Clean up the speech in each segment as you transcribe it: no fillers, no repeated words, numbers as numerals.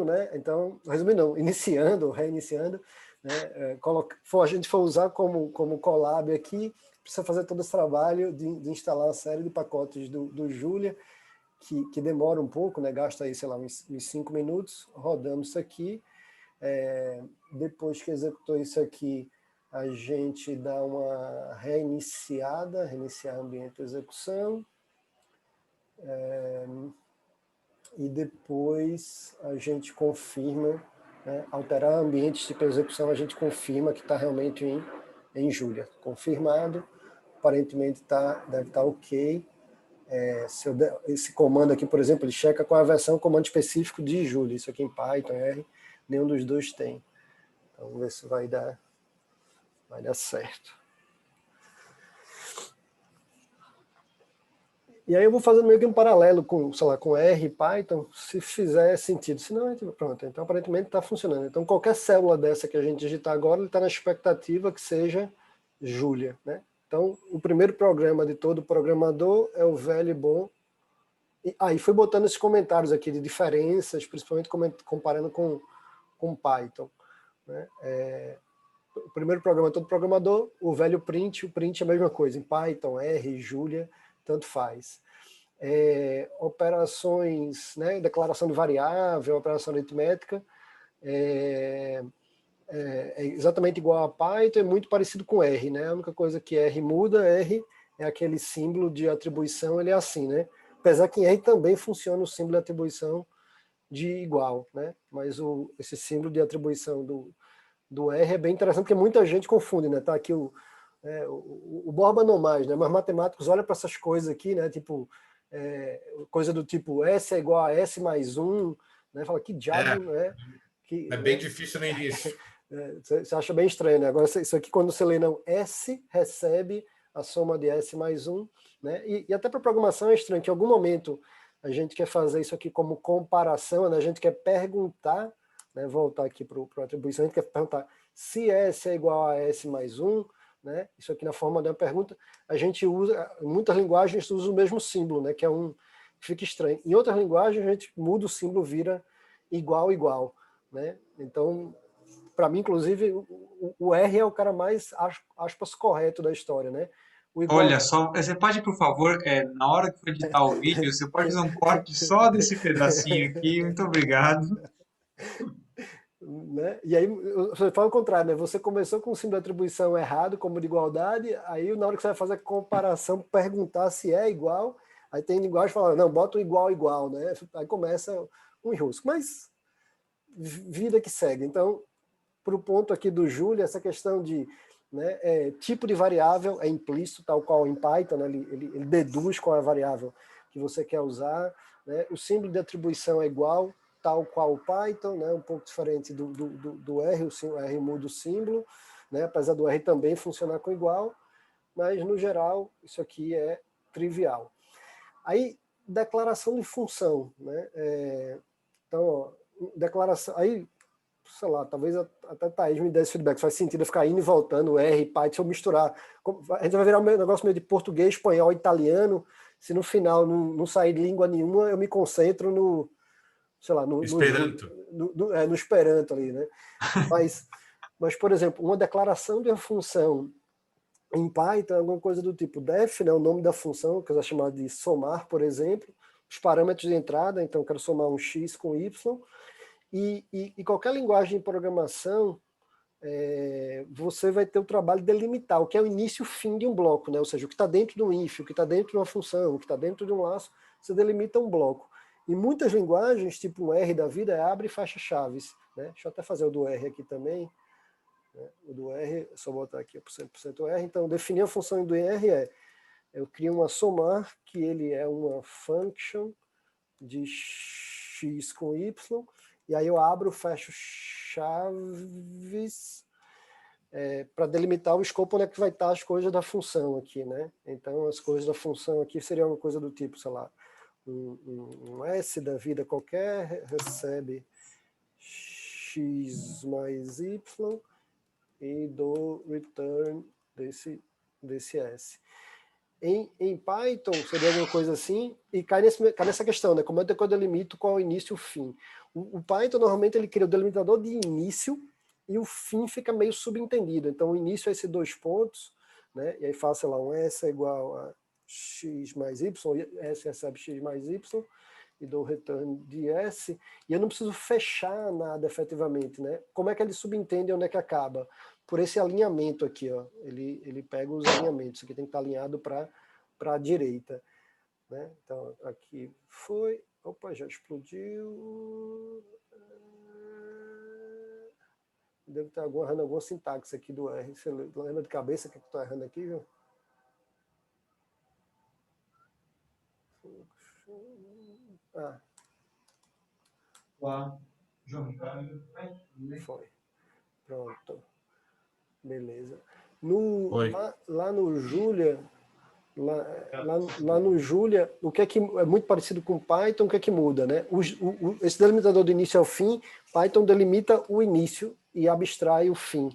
né? Então, resumindo, não, iniciando, reiniciando, né? A gente for usar como Colab aqui, precisa fazer todo esse trabalho de instalar uma série de pacotes do Julia, que demora um pouco, né? Gasta aí, sei lá, uns 5 minutos, rodamos isso aqui. Depois que executou isso aqui, a gente dá uma reiniciar o ambiente de execução, e depois a gente confirma, né? Alterar ambientes de execução, a gente confirma que está realmente em Julia. Confirmado, aparentemente deve estar ok. Esse comando aqui, por exemplo, ele checa qual é a versão, comando específico de Julia. Isso aqui em Python, R, nenhum dos dois tem. Então, vamos ver se vai dar certo. E aí eu vou fazendo meio que um paralelo com, sei lá, com R e Python, se fizer sentido. Se não, pronto. Então, aparentemente está funcionando. Então, qualquer célula dessa que a gente digitar agora, ele está na expectativa que seja Julia, né? Então, o primeiro programa de todo programador é o velho e bom. E fui botando esses comentários aqui de diferenças, principalmente comparando com Python, né? O primeiro programa é todo programador, o velho print, o print é a mesma coisa, em Python, R, Julia, tanto faz. Operações, né, declaração de variável, operação aritmética, é exatamente igual a Python, é muito parecido com R, né? A única coisa que R muda, R é aquele símbolo de atribuição, ele é assim, né? Apesar que em R também funciona o símbolo de atribuição de igual, né? Mas esse símbolo de atribuição do R é bem interessante, porque muita gente confunde, né? Tá aqui o Borba não mais, né? Mas matemáticos olham para essas coisas aqui, né? Tipo, coisa do tipo S é igual a S mais 1, né? Fala, que diabo, né? É bem difícil no início. Você acha bem estranho, né? Agora, isso aqui, quando você lê, não, S recebe a soma de S mais 1, né? E até para programação é estranho, que em algum momento a gente quer fazer isso aqui como comparação, né? A gente quer perguntar, né? Voltar aqui para a atribuição, a gente quer perguntar se S é igual a S mais 1, né? Isso aqui na forma de uma pergunta, a gente usa, em muitas linguagens usa o mesmo símbolo, né? Que fica estranho. Em outras linguagens a gente muda o símbolo, vira igual, né? Então, para mim, inclusive, o R é o cara mais, aspas, correto da história, né? Olha só, você pode, por favor, na hora que for editar o vídeo, você pode fazer um corte só desse pedacinho aqui, muito obrigado. Né? E aí, você fala o contrário, né? Você começou com o símbolo de atribuição errado, como de igualdade, aí na hora que você vai fazer a comparação, perguntar se é igual, aí tem linguagem falando, não, bota o igual, né? Aí começa um enrosco. Mas, vida que segue. Então, para o ponto aqui do Júlio, essa questão de, né, tipo de variável é implícito, tal qual em Python, né, ele deduz qual é a variável que você quer usar, né, o símbolo de atribuição é igual, tal qual o Python, né, um pouco diferente do R, o R muda o símbolo, né, apesar do R também funcionar com igual, mas no geral isso aqui é trivial. Aí, declaração de função, né, então, ó, declaração, aí sei lá, talvez até Thaís me desse feedback, faz sentido eu ficar indo e voltando, R, Python, eu misturar. A gente vai virar um negócio meio de português, espanhol, italiano, se no final não sair de língua nenhuma, eu me concentro no, sei lá, no Esperanto. no Esperanto ali, né? Mas, por exemplo, uma declaração de uma função em Python é alguma coisa do tipo def, né, o nome da função, que é chamada de somar, por exemplo, os parâmetros de entrada, então eu quero somar um x com y, e qualquer linguagem de programação, você vai ter o trabalho de delimitar o que é o início e o fim de um bloco, né? Ou seja, o que está dentro de um if, o que está dentro de uma função, o que está dentro de um laço, você delimita um bloco. Em muitas linguagens, tipo o R da vida, abre e fecha chaves, né? Deixa eu até fazer o do R aqui também. Né? O do R, só botar aqui 100% R. Então, definir a função do R eu crio uma somar, que ele é uma function de x com y, e aí eu abro, fecho chaves para delimitar o escopo onde é que vai estar as coisas da função aqui, né? Então, as coisas da função aqui seriam uma coisa do tipo, sei lá, um S da vida qualquer recebe x mais y e do return desse S. Em Python seria alguma coisa assim, e cai nessa questão, né? Como é que eu delimito qual é o início e o fim? O Python, normalmente, ele cria o delimitador de início e o fim fica meio subentendido. Então, o início é esses 2 pontos, né? E aí faço, sei lá, um S é igual a x mais y, S recebe x mais y, e dou o return de S, e eu não preciso fechar nada efetivamente, né? Como é que ele subentende onde é que acaba? Por esse alinhamento aqui, ó. Ele pega os alinhamentos, isso aqui tem que estar alinhado para a direita, né? Então, aqui foi... Opa, já explodiu... Devo estar errando alguma sintaxe aqui do R. Você lembra de cabeça o que eu estou errando aqui, João? Ah. Lá, João, Foi. Pronto. Beleza. Oi. Lá no Julia, lá no Julia, o que é muito parecido com Python, o que é que muda, né? Esse delimitador do início ao fim, Python delimita o início e abstrai o fim.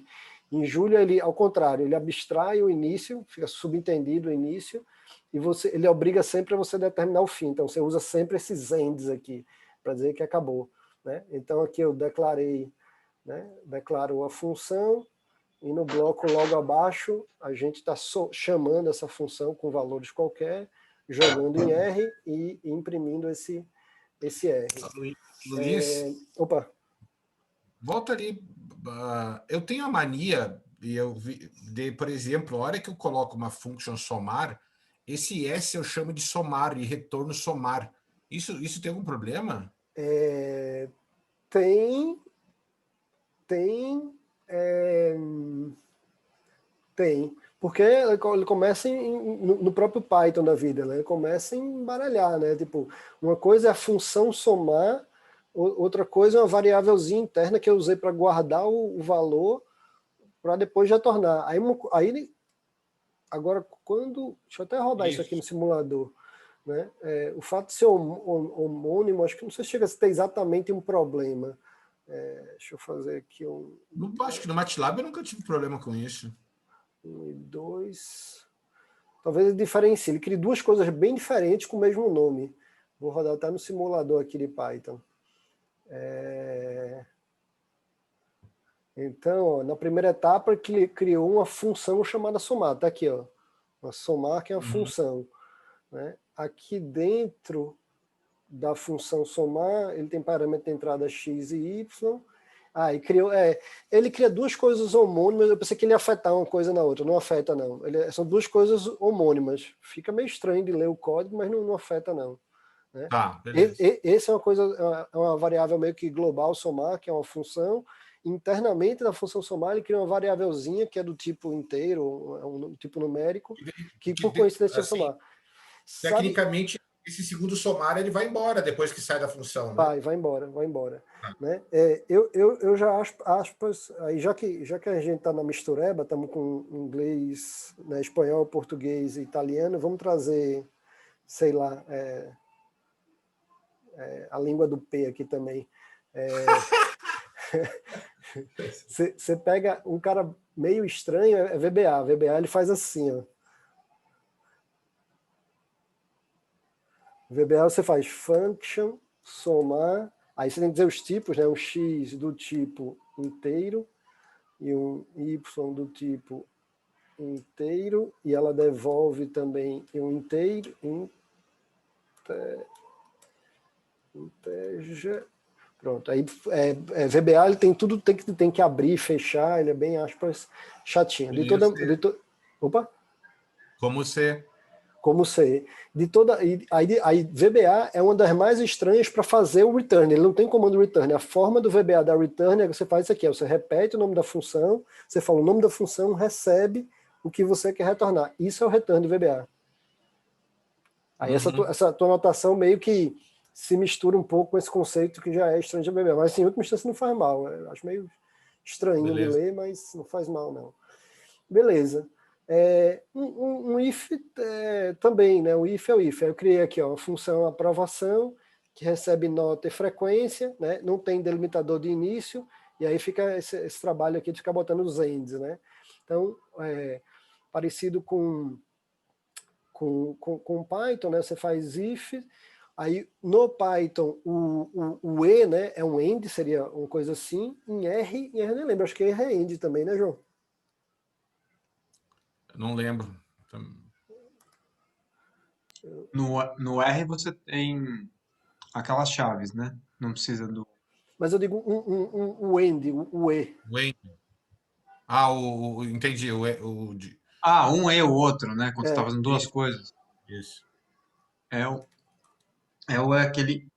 Em Julia, ele, ao contrário, ele abstrai o início, fica subentendido o início, e ele obriga sempre a você determinar o fim. Então, você usa sempre esses ends aqui, para dizer que acabou, né? Então, aqui eu declarei, né? Declaro a função, e no bloco logo abaixo, a gente está chamando essa função com valores qualquer, jogando em R e imprimindo esse R. Luiz, Opa! volta ali. Eu tenho a mania, e por exemplo, a hora que eu coloco uma function somar, esse S eu chamo de somar e retorno somar. Isso tem algum problema? Tem... Tem, porque ele começa no próprio Python da vida, né? Ele começa a embaralhar, né? Tipo, uma coisa é a função somar, outra coisa é uma variávelzinha interna que eu usei para guardar o valor para depois retornar. Aí agora, deixa eu até rodar isso aqui no simulador, né? O fato de ser homônimo, acho que não sei se chega a ter exatamente um problema. Deixa eu fazer aqui Acho que no MATLAB eu nunca tive problema com isso. 1 e 2. Talvez ele diferencie. Ele cria 2 coisas bem diferentes com o mesmo nome. Vou rodar até no simulador aqui de Python. Então, ó, na primeira etapa, ele criou uma função chamada somar. Está aqui, ó. Uma somar, que é uma função, né? Aqui dentro da função somar, ele tem parâmetro de entrada x e y. Ele cria 2 coisas homônimas. Eu pensei que ele ia afetar uma coisa na outra. Não afeta, não. São 2 coisas homônimas. Fica meio estranho de ler o código, mas não afeta, não. Né? Tá, beleza. Esse é uma coisa, é uma variável meio que global somar, que é uma função. Internamente da função somar, ele cria uma variávelzinha que é do tipo inteiro, é um tipo numérico, que por coincidência é somar. Tecnicamente, esse segundo somar ele vai embora depois que sai da função, né? Vai embora. Né? Eu já aspas, aí já que a gente está na mistureba, estamos com inglês, né, espanhol, português e italiano, vamos trazer, sei lá, a língua do P aqui também. Você pega um cara meio estranho, é VBA. VBA ele faz assim, ó. VBA você faz function, somar, aí você tem que dizer os tipos, né? Um x do tipo inteiro e um y do tipo inteiro, e ela devolve também um inteiro, integer. Pronto, aí VBA ele tem tudo, tem que abrir, fechar, ele é bem, aspas, chatinho. Opa! Como ser. Aí VBA é uma das mais estranhas para fazer o return. Ele não tem comando return. A forma do VBA da return é que você faz isso aqui. Você repete o nome da função, você fala o nome da função, recebe o que você quer retornar. Isso é o return do VBA. Aí essa tua anotação meio que se mistura um pouco com esse conceito que já é estranho de VBA. Mas, assim, em última instância, não faz mal. Eu acho meio estranho de ler, mas não faz mal, não. Beleza. Um if também, né? O if é o if. Eu criei aqui, ó, a função aprovação, que recebe nota e frequência, né? Não tem delimitador de início, e aí fica esse trabalho aqui de ficar botando os ends, né? Então, parecido com com Python, né? Você faz if, aí no Python o E, né, é um end, seria uma coisa assim. Em R eu nem lembro, acho que R é end também, né, João? Não lembro. No R você tem aquelas chaves, né? Não precisa do. Mas eu digo o end, o E. Entendi. Ah, um e o outro, né? Quando você está É, fazendo duas coisas. Isso. É aquele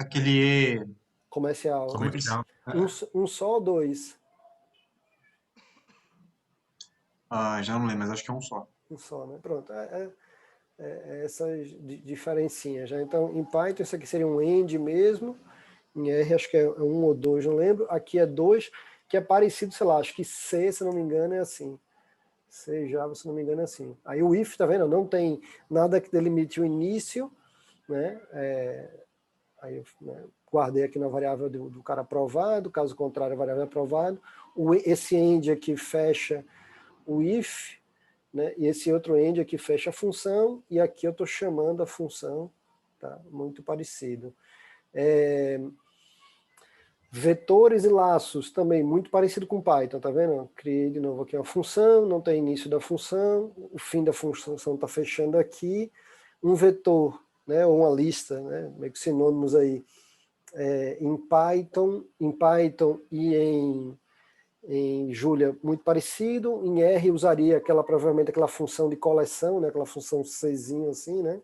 E. comercial. Como é que. Comercial. Um só ou dois? Ah, já não lembro, mas acho que é um só. Um só, né? Pronto. Essas diferencinhas. Já. Então, em Python, isso aqui seria um end mesmo. Em R, acho que é um ou dois, não lembro. Aqui é dois, que é parecido, sei lá, acho que C, se não me engano, é assim. C, Java, se não me engano, é assim. Aí o if, tá vendo? Não tem nada que delimite o início, né? Aí eu, né, guardei aqui na variável do cara aprovado, caso contrário, a variável é aprovado. Esse end aqui fecha o if, né? E esse outro end aqui fecha a função, e aqui eu estou chamando a função, tá? Muito parecido. Vetores e laços também muito parecido com Python, tá vendo? Criei de novo aqui uma função, não tem início da função, o fim da função está fechando aqui. Um vetor, né, ou uma lista, né, meio que sinônimos aí, em Python e em Julia muito parecido. Em R usaria provavelmente aquela função de coleção, né, aquela função Czinho assim, né,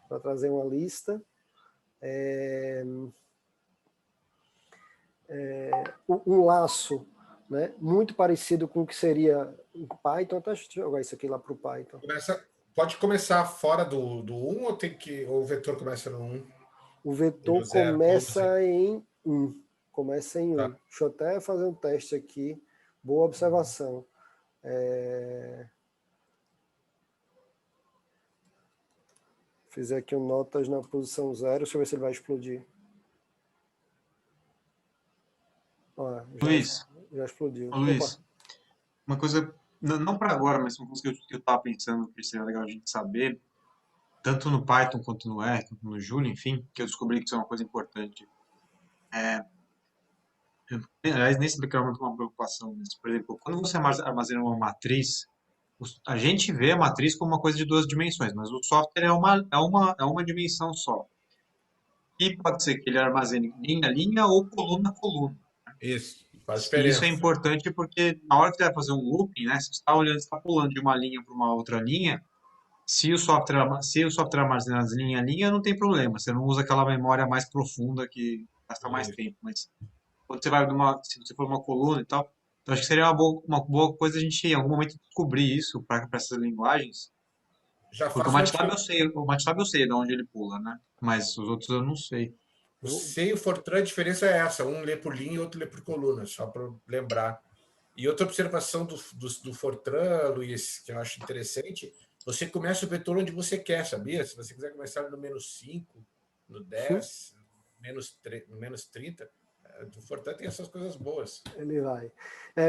para trazer uma lista. Um laço, né, muito parecido com o que seria em Python. Até deixa eu jogar isso aqui lá para o Python. Pode começar fora do 1 ou o vetor começa no 1? O vetor começa em 1. Começa em 1. Tá. Deixa eu até fazer um teste aqui. Boa observação. Fizer aqui um notas na posição 0. Deixa eu ver se ele vai explodir. Ó, já explodiu. Luiz, Opa. uma coisa, não para agora, mas uma coisa que eu estava pensando que seria legal a gente saber, tanto no Python quanto no R, quanto no Julia, enfim, que eu descobri que isso é uma coisa importante. Aliás, nem sempre é uma preocupação, mas, por exemplo, quando você armazena uma matriz, a gente vê a matriz como uma coisa de duas dimensões, mas o software é uma dimensão só. E pode ser que ele armazene linha a linha ou coluna a coluna. Isso, faz E isso diferença. é importante porque na hora que você vai fazer um looping, né, você está olhando, está pulando de uma linha para uma outra linha, se o software armazena as linha a linha, não tem problema. Você não usa aquela memória mais profunda que gasta mais tempo. Mas quando você vai se você for uma coluna e tal, então acho que seria uma boa coisa a gente em algum momento descobrir isso para essas linguagens. Já Porque faço o MATLAB eu sei de onde ele pula, né? Mas os outros eu não sei. O C e o Fortran, a diferença é essa: um lê por linha e outro lê por coluna, só para lembrar. E outra observação do Fortran, Luiz, que eu acho interessante, você começa o vetor onde você quer, sabia? Se você quiser começar no -5, no 10, no menos 30, o Fortran tem essas coisas boas. Ele vai.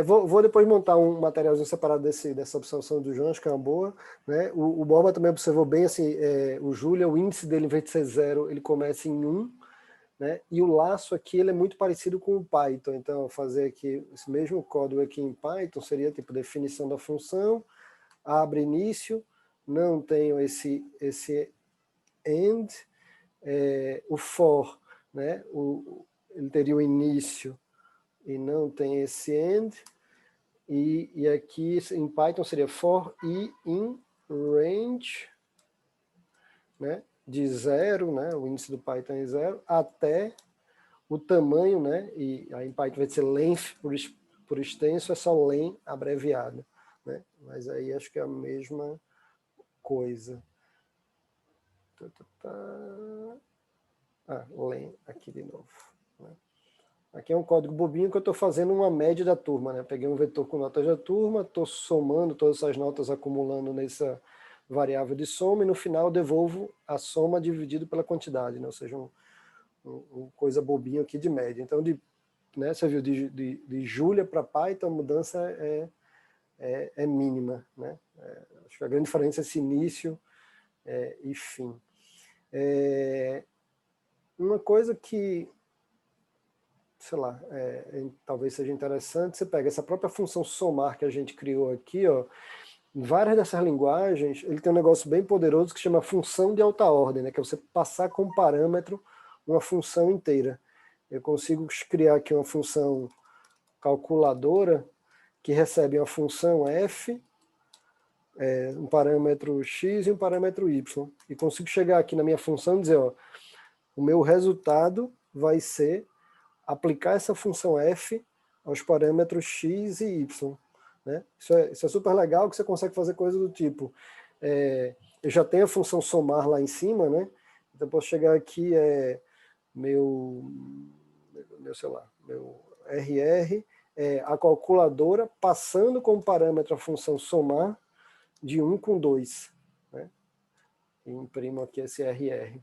Vou depois montar um materialzinho separado dessa observação do João, acho que é uma boa. Né? O Borba também observou bem, assim, o Julia, o índice dele, em vez de ser 0, ele começa em 1. Né? E o laço aqui ele é muito parecido com o Python. Então, fazer aqui esse mesmo código aqui em Python seria tipo definição da função, abre início, não tenho esse end, o for, né? Ele teria o início e não tem esse end, e aqui em Python seria for i in range, né? De 0, né? O índice do Python é 0, até o tamanho, né? E aí em Python vai ser length por extenso, é só len abreviado, né? Mas aí acho que é a mesma coisa. Len aqui de novo. Né? Aqui é um código bobinho que eu estou fazendo uma média da turma, né? Peguei um vetor com notas da turma, estou somando todas essas notas, acumulando nessa variável de soma, e no final eu devolvo a soma dividido pela quantidade, né? Ou seja, uma coisa bobinha aqui de média. Então, né, você viu, de Julia para Python, a mudança é é mínima, né? Acho que a grande diferença é esse início e fim. Uma coisa que, sei lá, talvez seja interessante, você pega essa própria função somar que a gente criou aqui, ó, em várias dessas linguagens, ele tem um negócio bem poderoso que chama função de alta ordem, né? Que é você passar como parâmetro uma função inteira. Eu consigo criar aqui uma função calculadora que recebe uma função f, um parâmetro x e um parâmetro y. E consigo chegar aqui na minha função e dizer, ó, o meu resultado vai ser aplicar essa função f aos parâmetros x e y. Né? Isso é super legal, que você consegue fazer coisas do tipo, eu já tenho a função somar lá em cima, né? Então eu posso chegar aqui, meu RR, a calculadora passando como parâmetro a função somar de 1 com 2. Né? E imprimo aqui esse RR.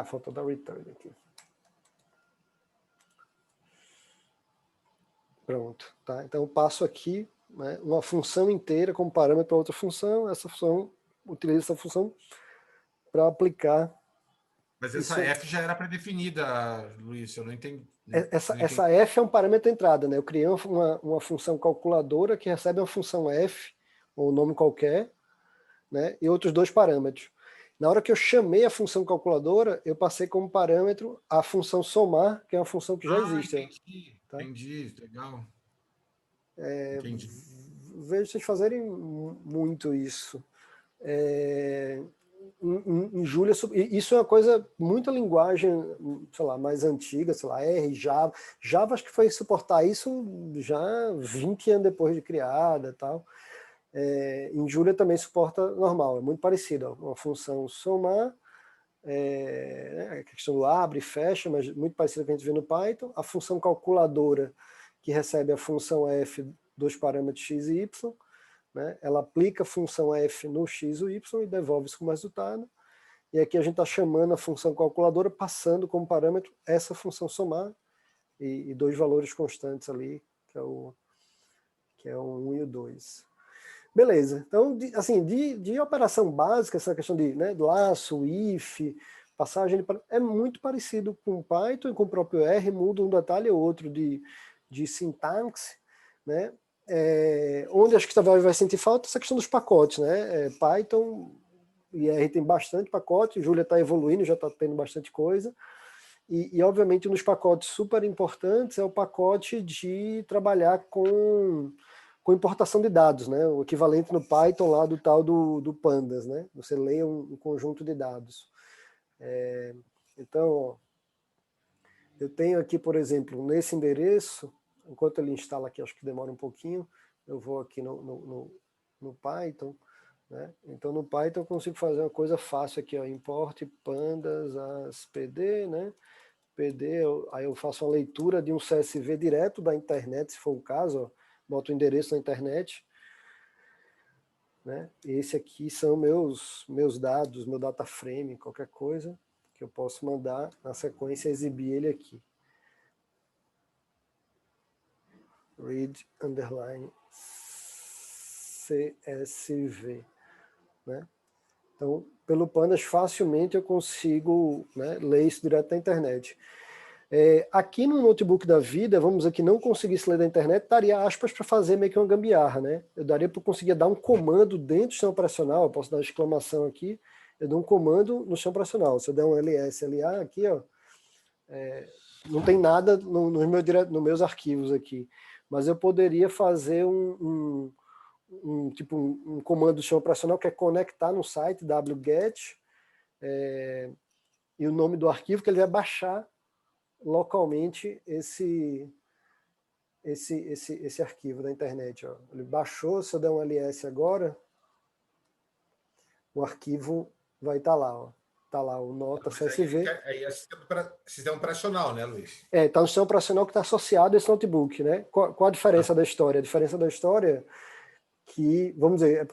Faltou dar return aqui. Pronto. Tá? Então eu passo aqui, né, uma função inteira como parâmetro para outra função, essa função, utiliza essa função para aplicar. Mas essa F já era pré-definida, Luiz, eu não entendi. Essa F é um parâmetro de entrada, né? Eu criei uma função calculadora que recebe uma função F, ou um nome qualquer, né? E outros dois parâmetros. Na hora que eu chamei a função calculadora, eu passei como parâmetro a função somar, que é uma função que já existe. Entendi, tá? Entendi, legal. Entendi. Vejo vocês fazerem muito isso. Em Julia, isso é uma coisa, muita linguagem, sei lá, mais antiga, sei lá, R, Java. Java acho que foi suportar isso já 20 anos depois de criada e tal. Em Julia também suporta normal, é muito parecido, ó, uma função somar, a questão do abre e fecha, mas muito parecido com a gente vê no Python. A função calculadora, que recebe a função f dos parâmetros x e y, né? Ela aplica a função f no x ou y e devolve isso como resultado. E aqui a gente está chamando a função calculadora, passando como parâmetro essa função somar e dois valores constantes ali, que é o 1 e o 2. Beleza. Então, assim, de operação básica, essa questão de, né, laço, if, passagem, é muito parecido com o Python e com o próprio R, muda um detalhe ou outro de sintaxe, né? Onde acho que talvez vai sentir falta essa questão dos pacotes, né? Python e R tem bastante pacote, Julia está evoluindo, já está tendo bastante coisa, e obviamente nos pacotes super importantes é o pacote de trabalhar com importação de dados, né? O equivalente no Python lá do tal do Pandas, né? Você lê um conjunto de dados. Então, ó, eu tenho aqui, por exemplo, nesse endereço, enquanto ele instala aqui, acho que demora um pouquinho, eu vou aqui no Python, né? Então no Python eu consigo fazer uma coisa fácil aqui, ó, import pandas as pd, né? PD, aí eu faço uma leitura de um CSV direto da internet, se for o caso, ó, boto o endereço na internet, né? Esse aqui são meus dados, meu data frame, qualquer coisa que eu posso mandar na sequência exibir ele aqui. Read underline CSV, né? Então, pelo Pandas, facilmente eu consigo, né, ler isso direto da internet. Aqui no notebook da vida, vamos dizer que não conseguisse ler da internet, daria aspas para fazer meio que uma gambiarra, né? Eu daria para conseguir dar um comando dentro do sistema operacional, eu posso dar uma exclamação aqui, eu dou um comando no sistema operacional. Se eu der um ls, la aqui, ó, não tem nada nos meus arquivos aqui, mas eu poderia fazer um comando do sistema operacional que é conectar no site wget e o nome do arquivo que ele vai baixar localmente esse arquivo da internet. Ó. Ele baixou, se eu der um ls agora, o arquivo vai estar lá. Ó. Está lá o nota CSV. Aí é sistema operacional, né, Luiz? Está no sistema operacional que está associado a esse notebook. Né? Qual a diferença da história? A diferença da história que, vamos dizer,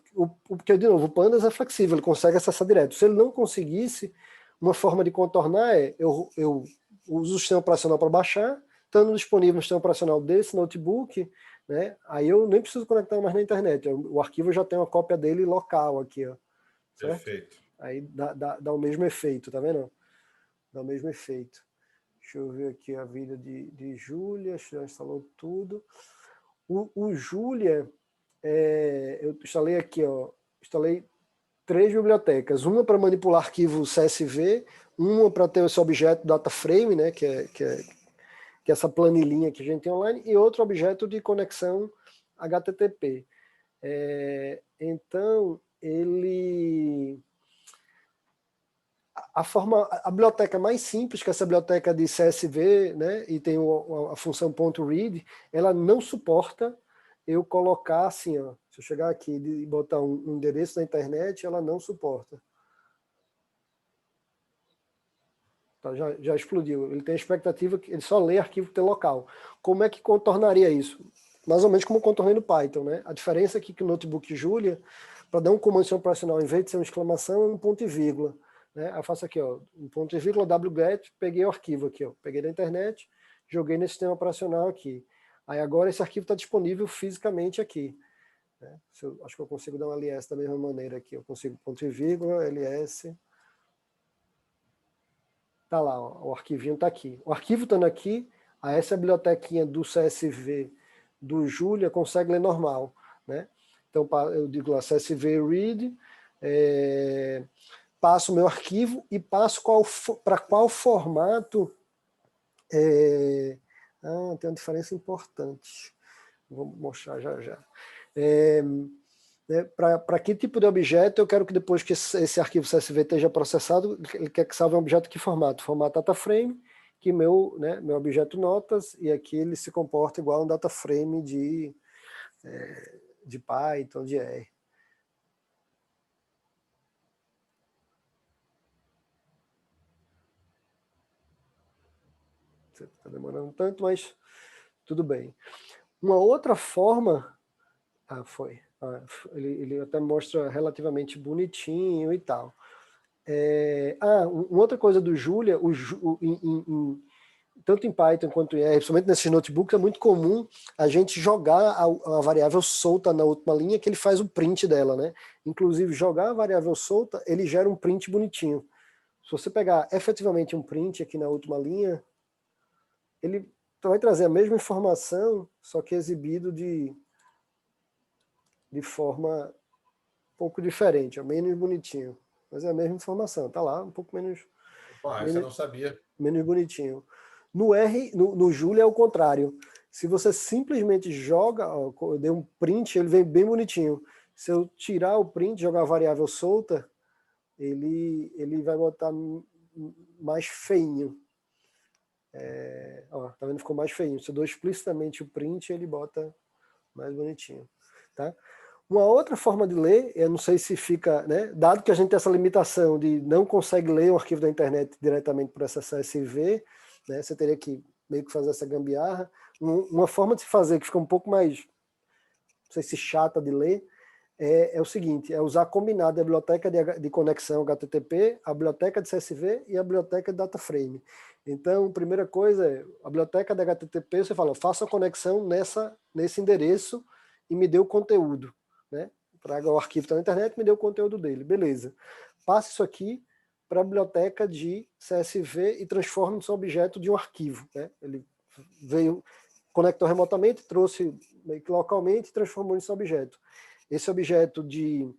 porque, de novo, o Pandas é flexível, ele consegue acessar direto. Se ele não conseguisse, uma forma de contornar eu uso o sistema operacional para baixar, estando disponível no sistema operacional desse notebook, né, aí eu nem preciso conectar mais na internet. O arquivo já tem uma cópia dele local aqui, ó, certo? Perfeito. Aí dá o mesmo efeito, tá vendo? Dá o mesmo efeito. Deixa eu ver aqui a vida de Júlia, já instalou tudo. O Júlia, eu instalei aqui, ó, instalei 3 bibliotecas, uma para manipular arquivo CSV, uma para ter esse objeto DataFrame, né, que é essa planilhinha que a gente tem online, e outro objeto de conexão HTTP. Então, a biblioteca mais simples, que é essa biblioteca de CSV, né, e tem a função .read, ela não suporta eu colocar assim, ó, se eu chegar aqui e botar um endereço na internet, ela não suporta. Tá, já explodiu. Ele tem a expectativa que ele só lê arquivo que tem local. Como é que contornaria isso? Mais ou menos como eu contornei no Python, né? A diferença aqui que o notebook Julia, para dar um comando operacional, em vez de ser uma exclamação, é um ponto e vírgula. Né? Eu faço aqui, ó, um ponto e vírgula, wget, peguei o arquivo aqui, ó, peguei da internet, joguei nesse sistema operacional aqui. Aí agora esse arquivo está disponível fisicamente aqui. Né? Acho que eu consigo dar um ls da mesma maneira aqui. Eu consigo ponto e vírgula, ls. Tá lá, ó, o arquivinho está aqui. O arquivo estando aqui, essa bibliotequinha do CSV do Julia consegue ler normal. Né? Então eu digo lá CSV read, passo o meu arquivo e passo para qual formato. Tem uma diferença importante. Vou mostrar já. Né, para que tipo de objeto eu quero que depois que esse arquivo CSV esteja processado, ele quer que salve um objeto que formato? Formato DataFrame, que meu objeto notas, e aqui ele se comporta igual um DataFrame de Python, de R. Está demorando tanto, mas tudo bem. Uma outra forma... foi. Ele até mostra relativamente bonitinho e tal. Uma outra coisa do Julia, tanto em Python quanto em R, principalmente nesses notebooks, é muito comum a gente jogar a variável solta na última linha, que ele faz o print dela, né? Inclusive, jogar a variável solta, ele gera um print bonitinho. Se você pegar efetivamente um print aqui na última linha, ele vai trazer a mesma informação, só que exibido de forma um pouco diferente, menos bonitinho. Mas é a mesma informação, tá lá, um pouco menos... Essa eu não sabia. Menos bonitinho. No Julia é o contrário. Se você simplesmente joga, ó, eu dei um print, ele vem bem bonitinho. Se eu tirar o print, jogar a variável solta, ele vai botar mais feinho. Tá vendo? Ficou mais feinho. Se eu dou explicitamente o print, ele bota mais bonitinho. Tá? Uma outra forma de ler, eu não sei se fica, né, dado que a gente tem essa limitação de não consegue ler um arquivo da internet diretamente por essa CSV, né, você teria que meio que fazer essa gambiarra. Uma forma de se fazer que fica um pouco mais, não sei se chata de ler, é o seguinte, é usar combinado a biblioteca de conexão HTTP, a biblioteca de CSV e a biblioteca de DataFrame. Então, primeira coisa é, a biblioteca de HTTP, você fala, faça a conexão nesse endereço e me dê o conteúdo. Né? Traga o arquivo na internet e me dê o conteúdo dele. Beleza. Passe isso aqui para a biblioteca de CSV e transforme isso em objeto de um arquivo. Né? Ele veio, conectou remotamente, trouxe meio que localmente e transformou isso em objeto. Esse objeto de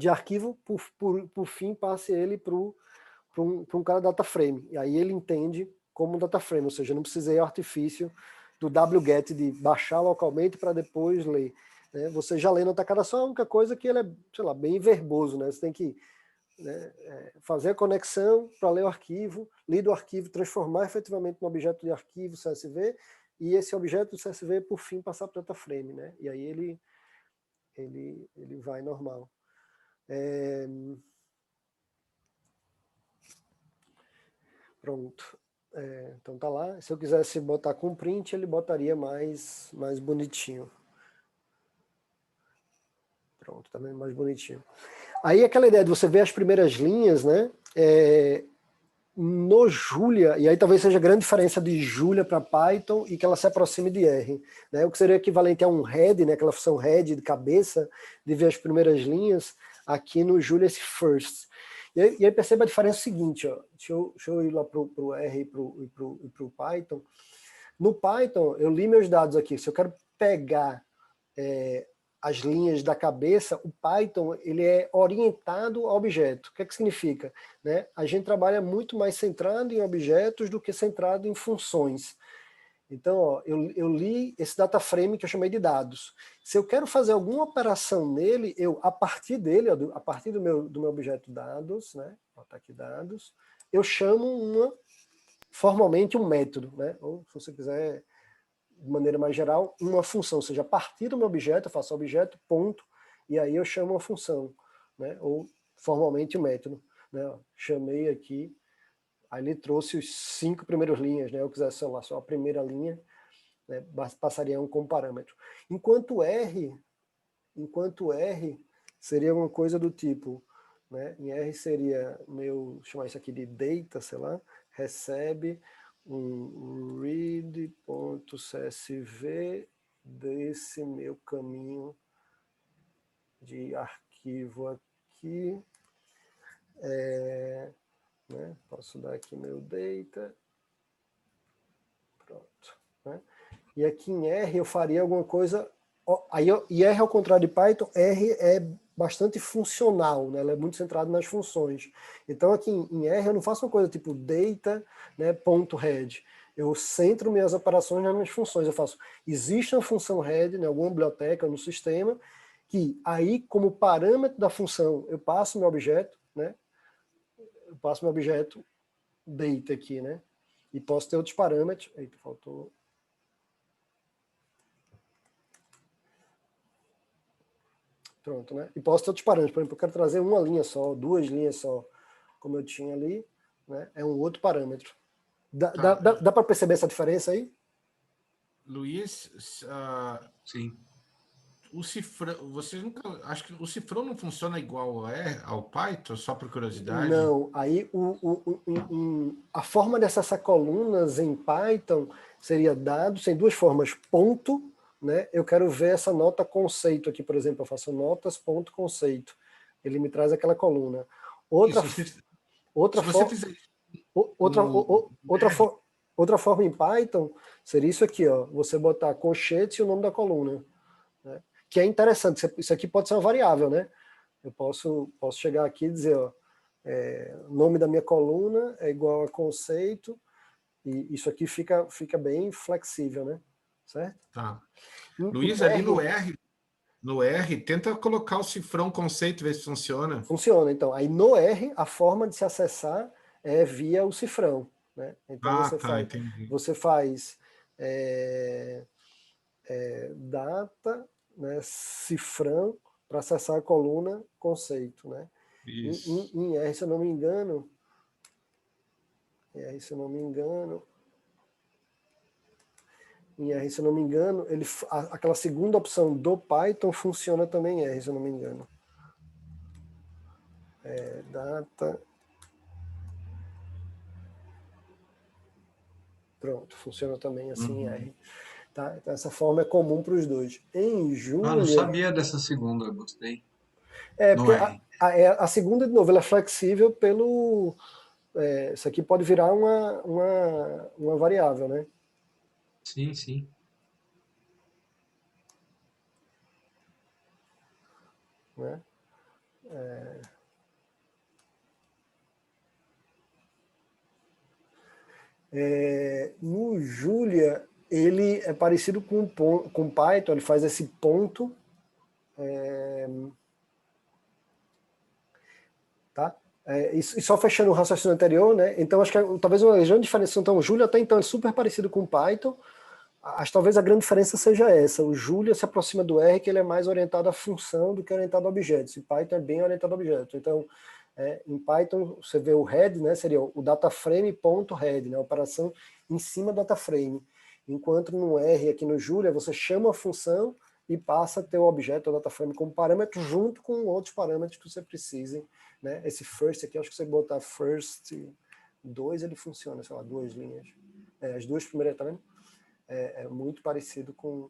arquivo, por fim, passe ele para um cara DataFrame. E aí ele entende como um DataFrame, ou seja, não precisei o artifício do wget de baixar localmente para depois ler. Né? Você já lê na tacada só, a única coisa que ele é, sei lá, bem verboso, né? Você tem que fazer a conexão para ler o arquivo, ler do arquivo, transformar efetivamente no objeto de arquivo CSV, e esse objeto do CSV, por fim, passar para o DataFrame, né? E aí ele vai normal. Pronto. Então tá lá. Se eu quisesse botar com print, ele botaria mais bonitinho. Pronto, tá vendo? Mais bonitinho. Aí aquela ideia de você ver as primeiras linhas, né? no Julia, e aí talvez seja a grande diferença de Julia para Python e que ela se aproxime de R, né? O que seria equivalente a um head, né? Aquela função head de cabeça, de ver as primeiras linhas, aqui no Julia esse first. E aí perceba a diferença seguinte, ó. Deixa eu ir lá para o R e para o Python. No Python, eu li meus dados aqui. Se eu quero pegar as linhas da cabeça, o Python ele é orientado a objeto. O que é que significa? Né? A gente trabalha muito mais centrado em objetos do que centrado em funções. Então, ó, eu li esse data frame que eu chamei de dados. Se eu quero fazer alguma operação nele, a partir dele, ó, a partir do meu objeto dados, né? Vou botar aqui dados, eu chamo formalmente um método, né? Ou se você quiser, de maneira mais geral, uma função. Ou seja, a partir do meu objeto, eu faço objeto, ponto, e aí eu chamo uma função, né? Ou formalmente um método. Né? Ó, chamei aqui. Aí ele trouxe os 5 primeiras linhas, né? Eu quisesse lá só a primeira linha, né? Passaria como parâmetro. Enquanto R seria uma coisa do tipo, né? Em R seria vou chamar isso aqui de data, sei lá, recebe um read.csv desse meu caminho de arquivo aqui. Né? Posso dar aqui meu data. Pronto. Né? E aqui em R eu faria alguma coisa. E R, ao contrário de Python, R é bastante funcional, né? Ela é muito centrada nas funções. Então aqui em R eu não faço uma coisa tipo data, né, ponto head. Eu centro minhas operações nas minhas funções. Eu faço, existe uma função head, né, alguma biblioteca no sistema, que aí, como parâmetro da função, eu passo meu objeto, né? Eu passo meu objeto data aqui, né? E posso ter outros parâmetros. Eita, faltou. Pronto, né? E posso ter outros parâmetros. Por exemplo, eu quero trazer uma linha só, 2 linhas só, como eu tinha ali, né? É um outro parâmetro. Dá para perceber essa diferença aí? Luiz, Sim. o cifrão, vocês nunca, acho que o cifrão não funciona igual ao Python, só por curiosidade? Não, aí a forma de acessar colunas em Python seria dados, tem 2 formas, ponto, né? Eu quero ver essa nota conceito aqui, por exemplo, eu faço notas.conceito, ele me traz aquela coluna. Outra, outra, se você for, fizer outra, no outra, R, outra forma em Python seria isso aqui, ó, você botar colchetes e o nome da coluna, né? Que é interessante, isso aqui pode ser uma variável, né? Eu posso chegar aqui e dizer, ó, o nome da minha coluna é igual a conceito, e isso aqui fica bem flexível, né? Certo? tá. Em Luiz, ali R, no R, tenta colocar o cifrão conceito, ver se funciona. funciona. Então, aí no R, a forma de se acessar é via o cifrão, né? Então Tá, entendi. você faz data, né, cifrão, para acessar a coluna conceito, né? Isso. Em R, se eu não me engano, em R, se eu não me engano, aquela segunda opção do Python funciona também em R, se eu não me engano. Data. Pronto, funciona também assim em R. Tá? Então, essa forma é comum para os dois. Em Não Julia. sabia dessa segunda, gostei. Porque No R. a segunda, de novo, ela é flexível pelo. Isso aqui pode virar uma variável, né? Sim, sim. Né? No Julia, ele é parecido com Python, ele faz esse ponto. Tá? E só fechando o raciocínio anterior, né? Então acho que talvez uma grande diferença. Então, o Julia até então é super parecido com o Python. Acho que talvez a grande diferença seja essa. O Julia se aproxima do R, que ele é mais orientado à função do que orientado a objetos. E Python é bem orientado a objetos. Então, em Python, você vê o head, né? Seria o dataframe.head, né? A operação em cima do dataframe. Enquanto no R, aqui no Julia, você chama a função e passa a ter o objeto, o dataframe, como parâmetro, junto com outros parâmetros que você precise. Né? Esse first aqui, acho que você botar first, 2 ele funciona, sei lá, 2 linhas. As duas primeiras, tá vendo? É muito parecido com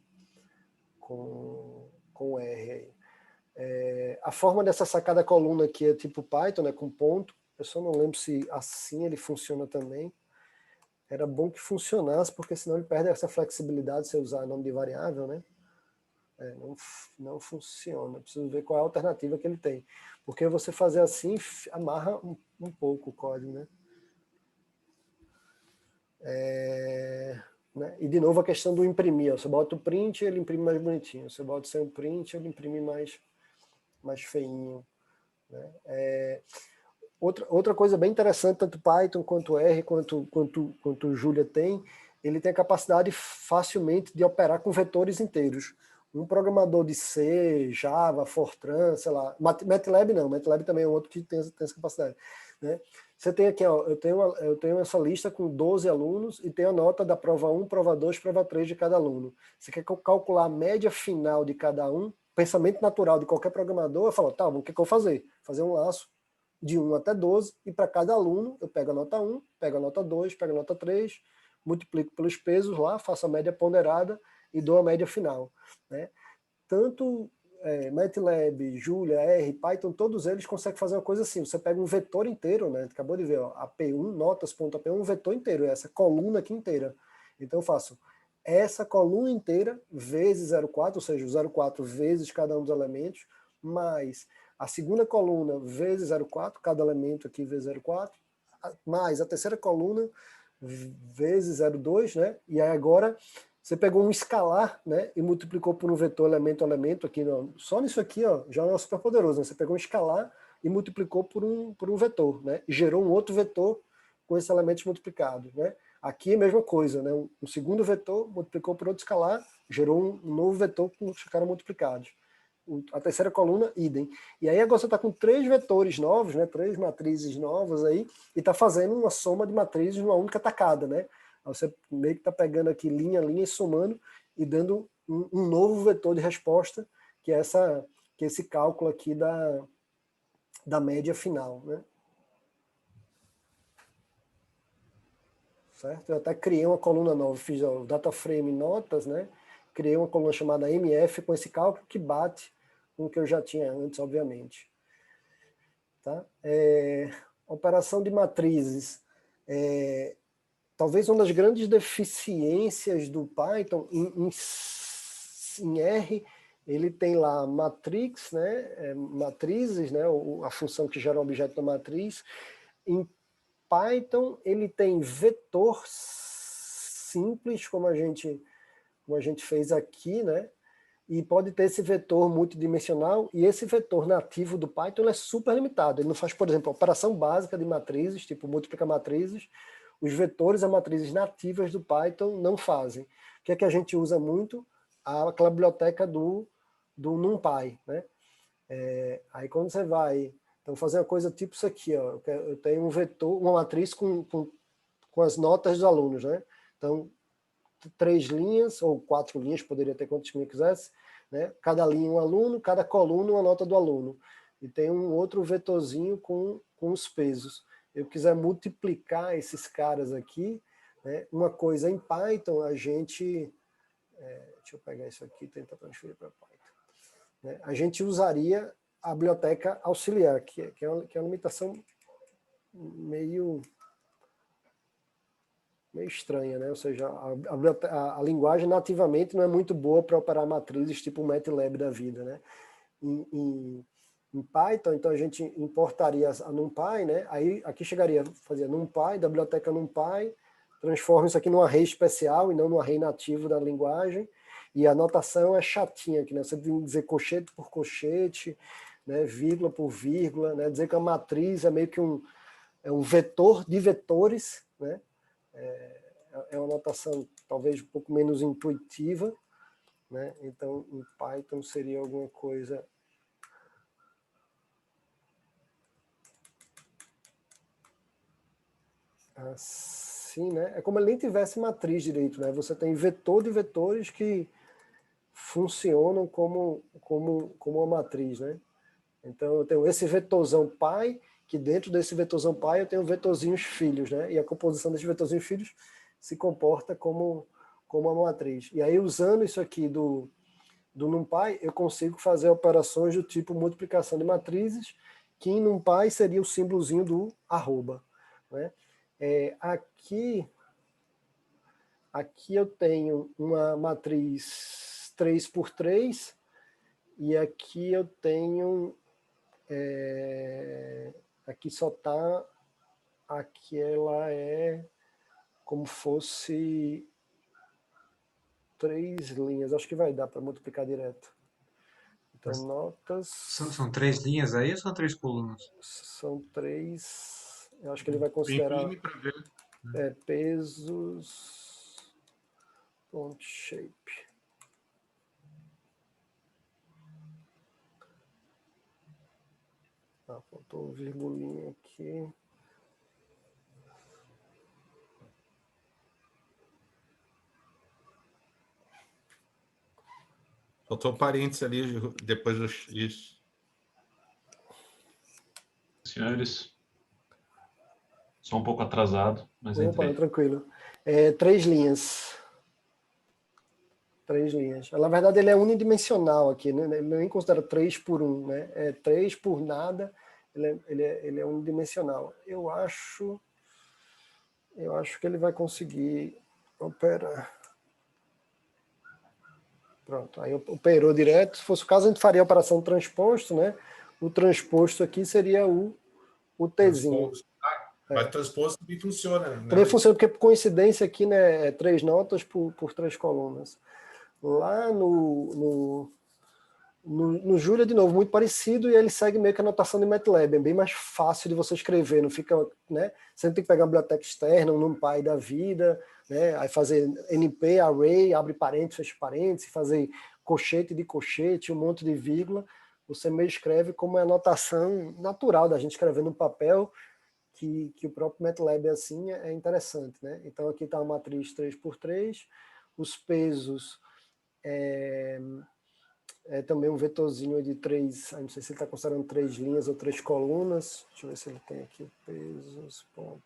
o R aí. A forma dessa sacada coluna aqui é tipo Python, né, com ponto. Eu só não lembro se assim ele funciona também. Era bom que funcionasse, porque senão ele perde essa flexibilidade se eu usar nome de variável, né? Não funciona. Preciso ver qual é a alternativa que ele tem. Porque você fazer assim, amarra um pouco o código, né? Né? E de novo a questão do imprimir. Você bota o print, ele imprime mais bonitinho. Você bota sem o print, ele imprime mais feinho. Né? Outra coisa bem interessante, tanto Python quanto R, quanto Julia tem, ele tem a capacidade facilmente de operar com vetores inteiros. Um programador de C, Java, Fortran, sei lá, MATLAB não, MATLAB também é outro que tem essa capacidade. Né? Você tem aqui, ó, eu tenho essa lista com 12 alunos e tenho a nota da prova 1, prova 2, prova 3 de cada aluno. Você quer calcular a média final de cada um, pensamento natural de qualquer programador, eu falo, tá, o que eu vou fazer? Fazer um laço de 1 até 12, e para cada aluno eu pego a nota 1, pego a nota 2, pego a nota 3, multiplico pelos pesos lá, faço a média ponderada e dou a média final. Né? Tanto MATLAB, Julia, R, Python, todos eles conseguem fazer uma coisa assim, você pega um vetor inteiro, né? Acabou de ver, ó, AP1, notas.AP1, um vetor inteiro, essa coluna aqui inteira. Então eu faço essa coluna inteira vezes 0,4, ou seja, 0,4 vezes cada um dos elementos, mais a segunda coluna vezes 0,4, cada elemento aqui vezes 0,4, mais a terceira coluna vezes 0,2, né? E aí agora você pegou um escalar, né, e multiplicou por um vetor elemento aqui, só nisso aqui, ó, já é super poderoso, né? Você pegou um escalar e multiplicou por um vetor, né? E gerou um outro vetor com esses elementos multiplicados, né? Aqui é a mesma coisa, né? Um segundo vetor multiplicou por outro escalar, gerou um novo vetor com os caras multiplicados. A terceira coluna, idem. E aí agora você está com 3 vetores novos, né? 3 matrizes novas aí, e está fazendo uma soma de matrizes numa única tacada, né? Você meio que está pegando aqui linha a linha e somando e dando um novo vetor de resposta, que é esse cálculo aqui da média final. Né? Certo? Eu até criei uma coluna nova, fiz o data frame notas, né? Criei uma coluna chamada MF com esse cálculo que bate com o que eu já tinha antes, obviamente. Tá? Operação de matrizes. Talvez uma das grandes deficiências do Python em R, ele tem lá matrix, né, matrizes, né, a função que gera o objeto da matriz. Em Python ele tem vetor simples, como a gente fez aqui, né, e pode ter esse vetor multidimensional, e esse vetor nativo do Python é super limitado. Ele não faz, por exemplo, operação básica de matrizes, tipo multiplicar matrizes. Os vetores a matrizes nativas do Python não fazem. O que é que a gente usa muito? Aquela biblioteca do NumPy. Né? Aí quando você vai... Então, fazer uma coisa tipo isso aqui. Ó, eu tenho um vetor, uma matriz com as notas dos alunos. Né? Então, 3 linhas, ou 4 linhas, poderia ter quantas linhas quisesse. Né? Cada linha um aluno, cada coluna uma nota do aluno. E tem um outro vetorzinho com os pesos. Eu quiser multiplicar esses caras aqui, né, uma coisa em Python, a gente... deixa eu pegar isso aqui e tentar transferir para Python. Né, a gente usaria a biblioteca auxiliar, que é uma limitação meio estranha, né? Ou seja, a linguagem nativamente não é muito boa para operar matrizes tipo o MATLAB da vida, né? Em Python, então a gente importaria a NumPy, né? Aí aqui chegaria, fazia NumPy, da biblioteca NumPy, transforma isso aqui num array especial e não num array nativo da linguagem, e a notação é chatinha aqui, né? Você tem que dizer colchete por colchete, né? Vírgula por vírgula, né? Dizer que a matriz é meio que um vetor de vetores, né? É uma notação talvez um pouco menos intuitiva, né? Então em Python seria alguma coisa... assim, né? É como ele nem tivesse matriz direito, né? Você tem vetor de vetores que funcionam como uma matriz, né? Então eu tenho esse vetorzão pi que dentro desse vetorzão pai eu tenho vetorzinhos filhos, né? E a composição desses vetorzinhos filhos se comporta como uma matriz. E aí, usando isso aqui do NumPy, eu consigo fazer operações do tipo multiplicação de matrizes, que em NumPy seria o símbolozinho do arroba, né? Aqui eu tenho uma matriz 3x3, e aqui eu tenho... aqui só está... Aqui ela é como fosse 3 linhas. Acho que vai dar para multiplicar direto. Então, notas... São 3 linhas aí ou são 3 colunas? São 3... Eu acho que ele vai considerar pesos... Font shape. Faltou uma virgulinha aqui. Faltou parênteses ali depois isso. Senhores, só um pouco atrasado, mas Opa, entrei. tranquilo. 3 linhas. 3 linhas. Na verdade, ele é unidimensional aqui, né? Ele nem considera 3 por 1, né? É 3 por nada, ele é unidimensional. Eu acho que ele vai conseguir operar. Pronto, aí operou direto. Se fosse o caso, a gente faria a operação transposto, né? O transposto aqui seria o Tzinho. Mas transposto também funciona. Né? Também funciona, porque por coincidência aqui, né, é 3 notas por 3 colunas. Lá no Julia, de novo, muito parecido, e ele segue meio que a notação de MATLAB. É bem mais fácil de você escrever, não fica, né? Você não tem que pegar uma biblioteca externa, um NumPy da vida, né? Aí fazer NP, array, abre parênteses, fecha parênteses, fazer colchete de colchete, um monte de vírgula. Você meio escreve como é a notação natural da gente escrever no papel, que o próprio MATLAB é assim, é interessante, né? Então aqui está a matriz 3x3, os pesos é também um vetorzinho de 3, não sei se ele está considerando 3 linhas ou 3 colunas. Deixa eu ver se ele tem aqui pesos, ponto.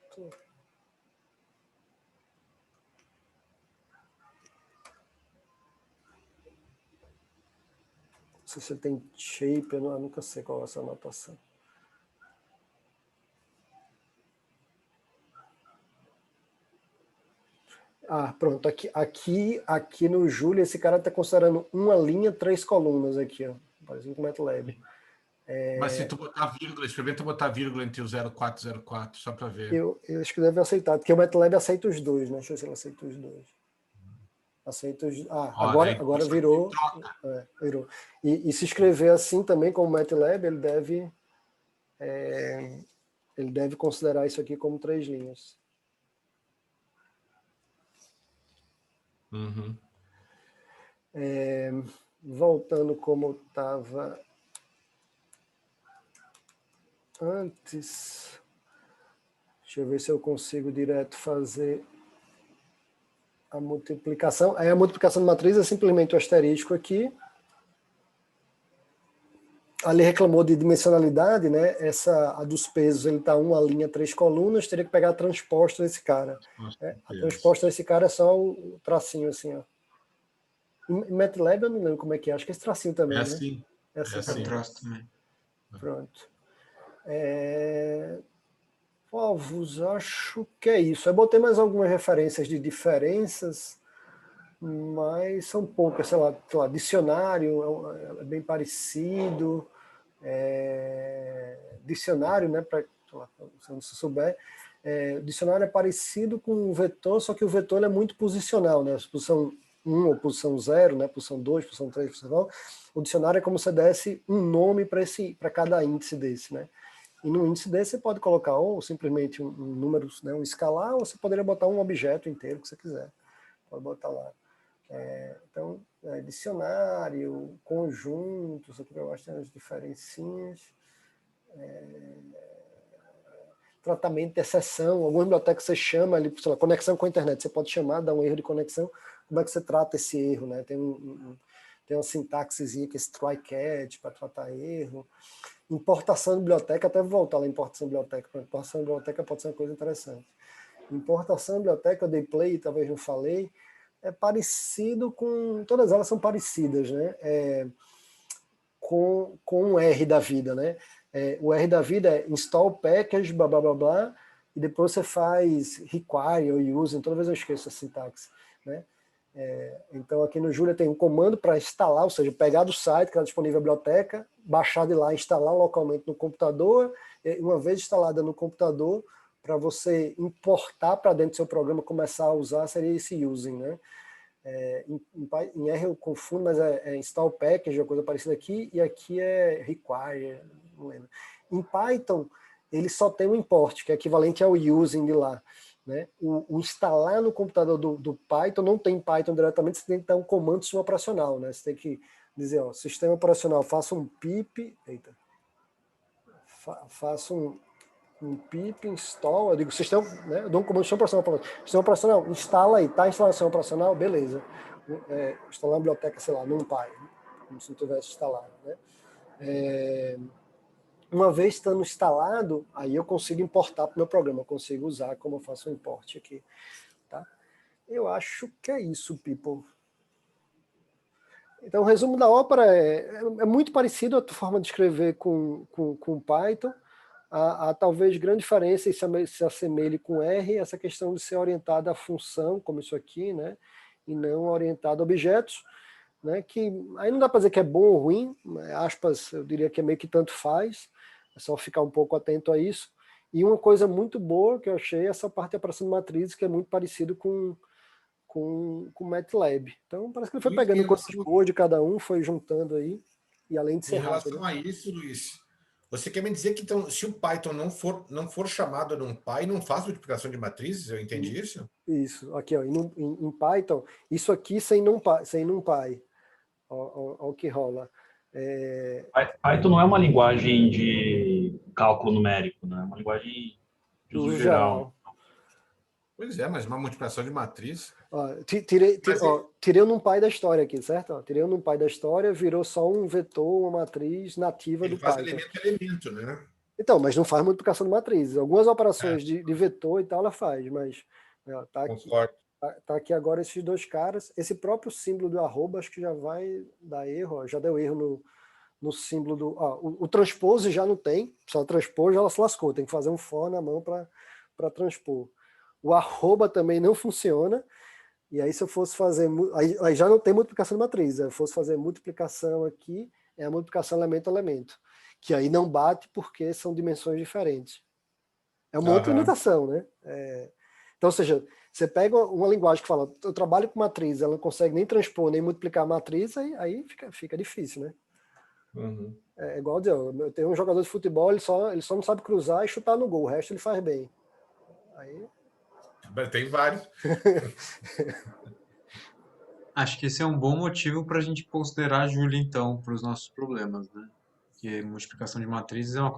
Não sei se ele tem shape, eu nunca sei qual é essa anotação. Pronto, aqui no Julia, esse cara está considerando uma linha, 3 colunas aqui, ó, parecido com o MATLAB. Mas se tu botar vírgula, experimenta botar vírgula entre o 04 e 04, só para ver. Eu acho que deve aceitar, porque o MATLAB aceita os dois, né? Deixa eu ver se ele aceita os dois. Aceita os... agora virou. Virou. E se escrever assim também como o MATLAB, ele deve considerar isso aqui como 3 linhas. Uhum. Voltando como estava antes, deixa eu ver se eu consigo direto fazer a multiplicação. Aí a multiplicação de matriz é simplesmente o asterisco aqui. Ali reclamou de dimensionalidade, né? A dos pesos, ele está uma linha, 3 colunas, teria que pegar a transposta desse cara. A transposta desse cara é só o tracinho assim, ó. Em MATLAB eu não lembro como é que é, acho que é esse tracinho também, né? Assim. É assim também. Pronto. Povos, acho que é isso. Eu botei mais algumas referências de diferenças, mas são poucas, sei lá, dicionário é bem parecido, dicionário, né, se você souber, dicionário é parecido com o vetor, só que o vetor é muito posicional, né, posição 1 ou posição 0, né, posição 2, posição 3, posição 9. O dicionário é como se desse um nome para cada índice desse, né. E no índice desse você pode colocar ou simplesmente um número, né, um escalar, ou você poderia botar um objeto inteiro que você quiser. Pode botar lá. Então, dicionário, conjuntos, aqui eu acho que tem as diferencinhas. Tratamento de exceção, alguma biblioteca você chama ali, sei lá, conexão com a internet, você pode chamar, dar um erro de conexão, como é que você trata esse erro, né? Tem tem uma sintaxezinha que é esse try-catch para tratar erro. Importação de biblioteca, até vou voltar lá, importação de biblioteca. Importação de biblioteca pode ser uma coisa interessante. Importação de biblioteca, eu dei play, talvez não falei, é parecido com... Todas elas são parecidas, né? Com um R da vida, né? O R da vida é install package, blá, blá, blá, blá, e depois você faz require ou use, toda vez eu esqueço a sintaxe, né? Então aqui no Julia tem um comando para instalar, ou seja, pegar do site que está disponível a biblioteca, baixar de lá, instalar localmente no computador, e uma vez instalada no computador, para você importar para dentro do seu programa, começar a usar, seria esse using, né? Em R eu confundo, mas é install package, uma coisa parecida aqui, e aqui é require, não lembro. Em Python, ele só tem um import, que é equivalente ao using de lá, né? O instalar no computador do Python, não tem Python diretamente, você tem que dar um comando do sistema operacional, né? Você tem que dizer, ó, sistema operacional, faça um pip, faça um pip install, eu digo sistema, né? Eu dou um comando de sistema operacional, instala aí, tá a instalação operacional, beleza. Instalar uma biblioteca, sei lá, NumPy, como se não tivesse instalado, né? Uma vez estando instalado, aí eu consigo importar para o meu programa, eu consigo usar como eu faço o import aqui, tá? Eu acho que é isso, people. Então, o resumo da ópera é muito parecido a forma de escrever com Python. A talvez grande diferença e se assemelhe com R, essa questão de ser orientada à função, como isso aqui, né? E não orientada a objetos, né? Que aí não dá para dizer que é bom ou ruim, aspas, eu diria que é meio que tanto faz, é só ficar um pouco atento a isso. E uma coisa muito boa que eu achei é essa parte de operação de matrizes, que é muito parecido com MATLAB. Então parece que ele foi pegando coisas boas de cada um, foi juntando aí, e além de ser rápido. Em relação a isso, Luiz, você quer me dizer que então, se o Python não for chamado NumPy, não faz multiplicação de matrizes? Eu entendi isso? Isso, aqui ó, em Python, isso aqui sem NumPy. Olha o que rola. Python não é uma linguagem de cálculo numérico, né? É uma linguagem de uso geral. Pois é, mas uma multiplicação de matriz... Tirei o NumPy da história aqui, certo? Ó, tirei o NumPy da história, virou só um vetor, uma matriz nativa do Python. Ele faz elemento, né? Então, mas não faz multiplicação de matrizes. Algumas operações de vetor e tal ela faz, mas tá aqui. Concordo. Tá aqui agora esses dois caras. Esse próprio símbolo do arroba, acho que já vai dar erro. Ó, já deu erro no símbolo do... o transpose já não tem. Só transpor já ela se lascou. Tem que fazer um for na mão para transpor. O arroba também não funciona. E aí se eu fosse fazer... Aí já não tem multiplicação de matriz. Se eu fosse fazer multiplicação aqui, é a multiplicação elemento a elemento. Que aí não bate porque são dimensões diferentes. É uma outra limitação, né? Então, ou seja, você pega uma linguagem que fala, eu trabalho com matriz, ela não consegue nem transpor, nem multiplicar a matriz, aí fica difícil, né? Uhum. É igual dizer, eu tenho um jogador de futebol, ele só não sabe cruzar e chutar no gol, o resto ele faz bem. Aí... Tem vários. Acho que esse é um bom motivo para a gente considerar a Julia, então, para os nossos problemas, né? Que multiplicação de matrizes é uma